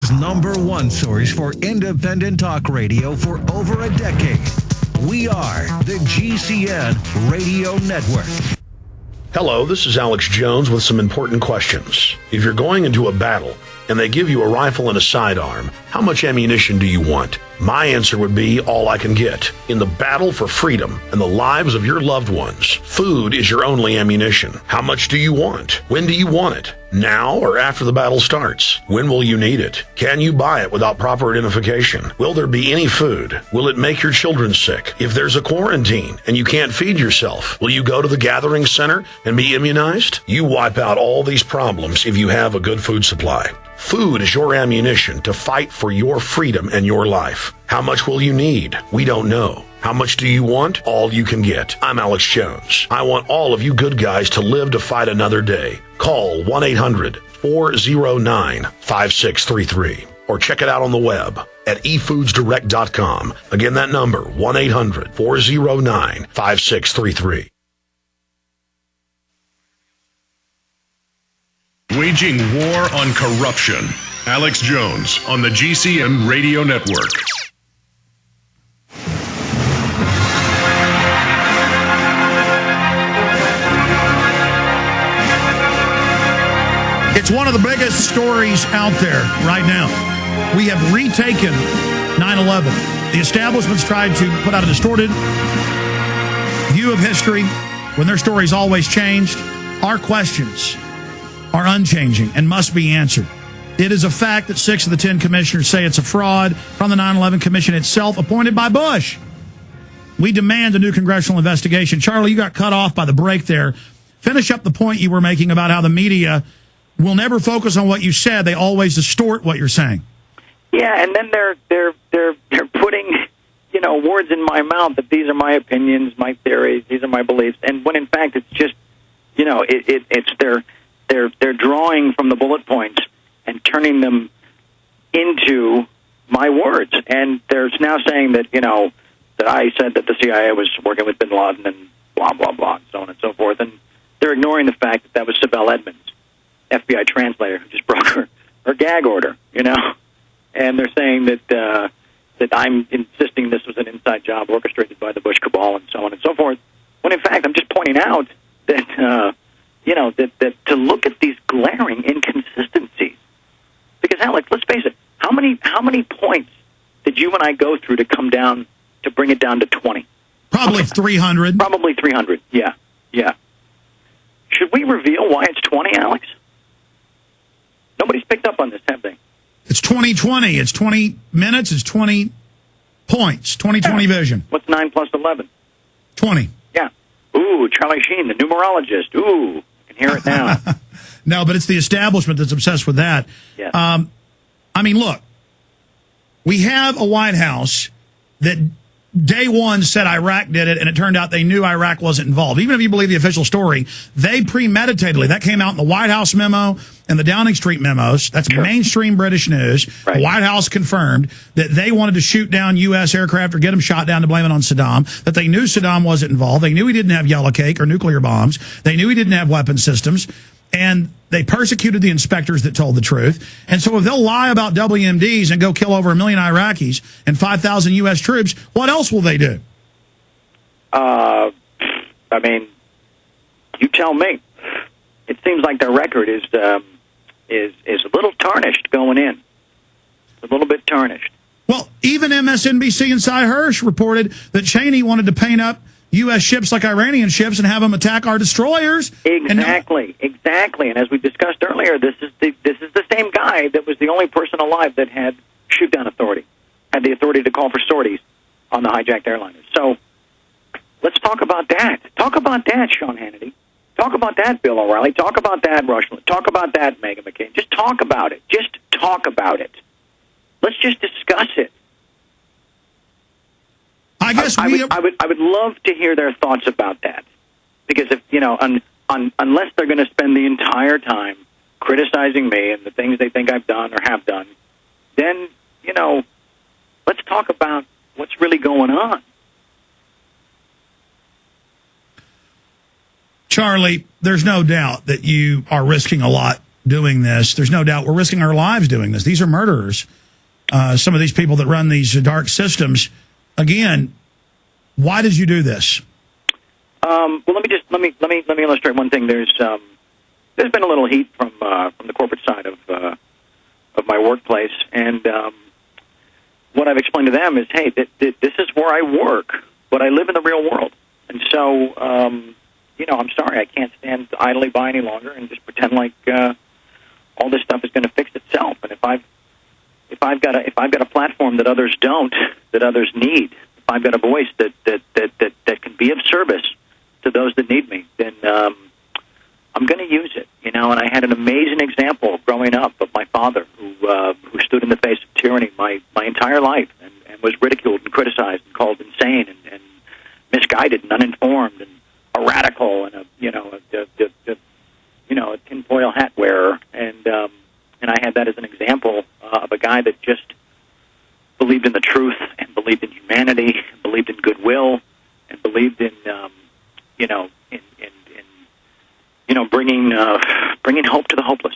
America's #1 source for independent talk radio for over a decade. We are the GCN Radio Network. Hello, this is Alex Jones with some important questions. If you're going into a battle and they give you a rifle and a sidearm, how much ammunition do you want? My answer would be all I can get. In the battle for freedom and the lives of your loved ones, food is your only ammunition. How much do you want? When do you want it? Now or after the battle starts? When will you need it? Can you buy it without proper identification? Will there be any food? Will it make your children sick? If there's a quarantine and you can't feed yourself, will you go to the gathering center and be immunized? You wipe out all these problems if you have a good food supply. Food is your ammunition to fight for your freedom and your life. How much will you need? We don't know. How much do you want? All you can get. I'm Alex Jones. I want all of you good guys to live to fight another day. Call 1-800-409-5633 or check it out on the web at efoodsdirect.com. Again, that number, 1-800-409-5633. Waging war on corruption. Alex Jones on the GCN Radio Network. It's one of the biggest stories out there right now. We have retaken 9/11. The establishment's tried to put out a distorted view of history when their story's always changed. Our questions are unchanging and must be answered. It is a fact that 6 of the 10 commissioners say it's a fraud from the 9/11 Commission itself, appointed by Bush. We demand a new congressional investigation. Charlie, you got cut off by the break there. Finish up the point you were making about how the media will never focus on what you said. They always distort what you're saying. Yeah, and then they're putting, words in my mouth that these are my opinions, my theories, these are my beliefs, and when in fact it's just, it's they're drawing from the bullet points and turning them into my words, and they're now saying that that I said that the CIA was working with Bin Laden and blah blah blah and so on and so forth, and they're ignoring the fact that that was Sibel Edmonds, FBI translator, who just broke her gag order, and they're saying that that I'm insisting this was an inside job orchestrated by the Bush cabal and so on and so forth, when in fact I'm just pointing out that that to look at these glaring inconsistencies, because Alex, let's face it, how many points did you and I go through to come down to bring it down to 20? Probably 300. Probably 300. Yeah. Should we reveal why it's 20, Alex? Nobody's picked up on this, have they? It's 2020. It's 20 minutes. It's 20 points. 20/20 vision. What's 9 plus 11? 20. Yeah. Ooh, Charlie Sheen, the numerologist. Ooh, I can hear it now. No, but it's the establishment that's obsessed with that. Yeah. I mean, look, we have a White House that day one said Iraq did it, and it turned out they knew Iraq wasn't involved. Even if you believe the official story, they premeditatedly, that came out in the White House memo and the Downing Street memos. That's mainstream British news. Right. The White House confirmed that they wanted to shoot down U.S. aircraft or get them shot down to blame it on Saddam, that they knew Saddam wasn't involved. They knew he didn't have yellow cake or nuclear bombs. They knew he didn't have weapon systems. And they persecuted the inspectors that told the truth. And so if they'll lie about WMDs and go kill over 1 million Iraqis and 5,000 U.S. troops, what else will they do? I mean, you tell me. It seems like their record is a little tarnished going in. A little bit tarnished. Well, even MSNBC and Cy Hirsch reported that Cheney wanted to paint up U.S. ships like Iranian ships and have them attack our destroyers. Exactly. And as we discussed earlier, this is the same guy that was the only person alive that had shoot-down authority, had the authority to call for sorties on the hijacked airliners. So let's talk about that. Talk about that, Sean Hannity. Talk about that, Bill O'Reilly. Talk about that, Rush. Talk about that, Meghan McCain. Just talk about it. Just talk about it. Let's just discuss it. I guess I would love to hear their thoughts about that, because if unless they're going to spend the entire time criticizing me and the things they think I've done or have done, then let's talk about what's really going on. Charlie, there's no doubt that you are risking a lot doing this. There's no doubt we're risking our lives doing this. These are murderers. Some of these people that run these dark systems. Again, why did you do this? Well, let me illustrate one thing. There's been a little heat from the corporate side of my workplace, and what I've explained to them is, hey, this is where I work, but I live in the real world, and so I'm sorry, I can't stand idly by any longer and just pretend like all this stuff is going to fix itself. And if I've got a platform that others don't, that others need, if I've got a voice that can be of service to those that need me, then I'm going to use it. And I had an amazing example growing up of my father, who stood in the face of tyranny my entire life, and was ridiculed and criticized and called insane and misguided and uninformed and a radical and a tinfoil hat wearer, and I had that as an example of a guy that just believed in the truth and believed in humanity and believed in goodwill and believed in bringing hope to the hopeless.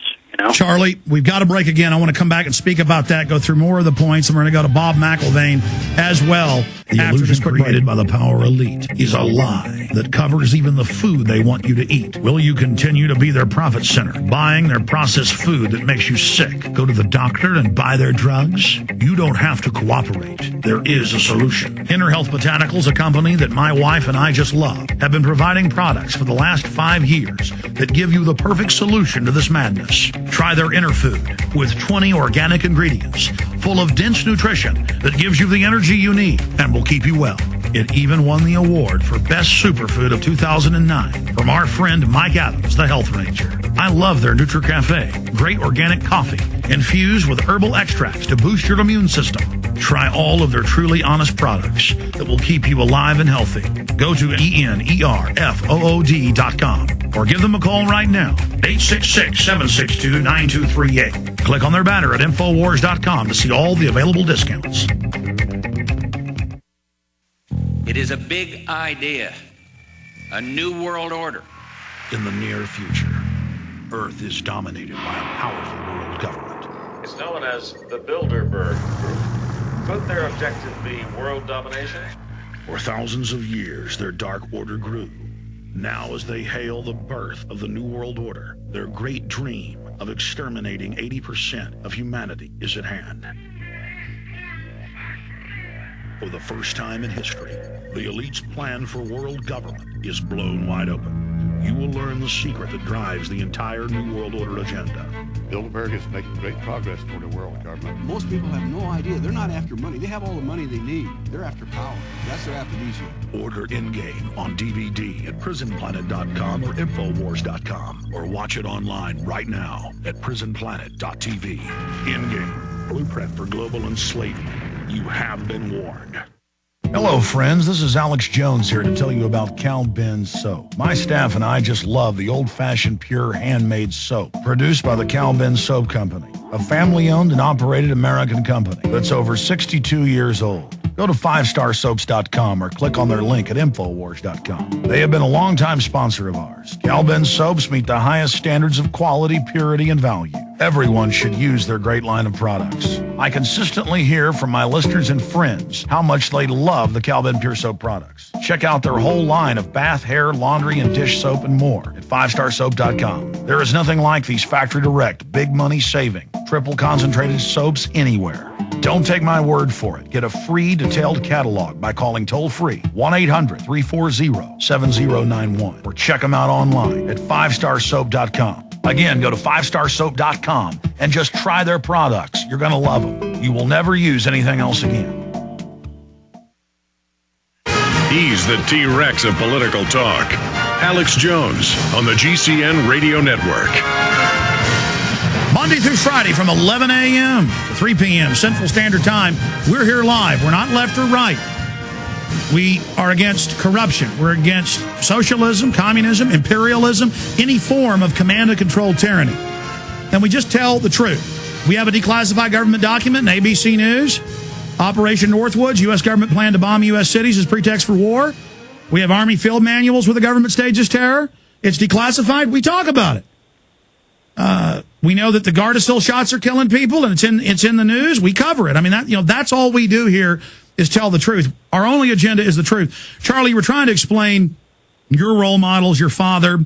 Charlie, we've got to break again. I want to come back and speak about that, go through more of the points, and we're going to go to Bob McIlvaine as well. The illusion created by the power elite is a lie that covers even the food they want you to eat. Will you continue to be their profit center, buying their processed food that makes you sick? Go to the doctor and buy their drugs? You don't have to cooperate. There is a solution. Inner Health Botanicals, a company that my wife and I just love, have been providing products for the last 5 years that give you the perfect solution to this madness. Try their Inner Food with 20 organic ingredients full of dense nutrition that gives you the energy you need and will keep you well. It even won the award for Best Superfood of 2009 from our friend Mike Adams, the Health Ranger. I love their NutriCafe, great organic coffee infused with herbal extracts to boost your immune system. Try all of their truly honest products that will keep you alive and healthy. Go to ENERFOOD.com or give them a call right now, 866-762-9238. Click on their banner at Infowars.com to see all the available discounts. It is a big idea, a new world order. In the near future, Earth is dominated by a powerful world government. It's known as the Bilderberg Group. Could their objective be world domination? For thousands of years, their dark order grew. Now, as they hail the birth of the New World Order, their great dream of exterminating 80% of humanity is at hand. For the first time in history, the elite's plan for world government is blown wide open. You will learn the secret that drives the entire New World Order agenda. Bilderberg is making great progress toward a world government. Most people have no idea. They're not after money. They have all the money they need. They're after power. That's their aphrodisiac. Order Endgame on DVD at prisonplanet.com or Infowars.com, or watch it online right now at prisonplanet.tv. Endgame, blueprint for global enslavement. You have been warned. Hello, friends. This is Alex Jones here to tell you about Cal Ben Soap. My staff and I just love the old-fashioned, pure, handmade soap produced by the Cal Ben Soap Company, a family-owned and operated American company that's over 62 years old. Go to 5starsoaps.com or click on their link at Infowars.com. They have been a longtime sponsor of ours. Cal Ben Soaps meet the highest standards of quality, purity, and value. Everyone should use their great line of products. I consistently hear from my listeners and friends how much they love the Cal Ben Pure Soap products. Check out their whole line of bath, hair, laundry, and dish soap and more at 5starsoap.com. There is nothing like these factory direct, big money saving, triple concentrated soaps anywhere. Don't take my word for it. Get a free detailed catalog by calling toll-free 1-800-340-7091 or check them out online at 5starsoap.com. Again, go to 5starsoap.com and just try their products. You're going to love them. You will never use anything else again. He's the T-Rex of political talk. Alex Jones on the GCN Radio Network. Monday through Friday from 11 a.m. to 3 p.m. Central Standard Time. We're here live. We're not left or right. We are against corruption. We're against socialism, communism, imperialism, any form of command and control tyranny. And we just tell the truth. We have a declassified government document in ABC News. Operation Northwoods, U.S. government plan to bomb U.S. cities as pretext for war. We have Army field manuals where the government stages terror. It's declassified. We talk about it. We know that the Gardasil shots are killing people, and it's in the news. We cover it. I mean, that's all we do here is tell the truth. Our only agenda is the truth. Charlie, we're trying to explain your role models, your father,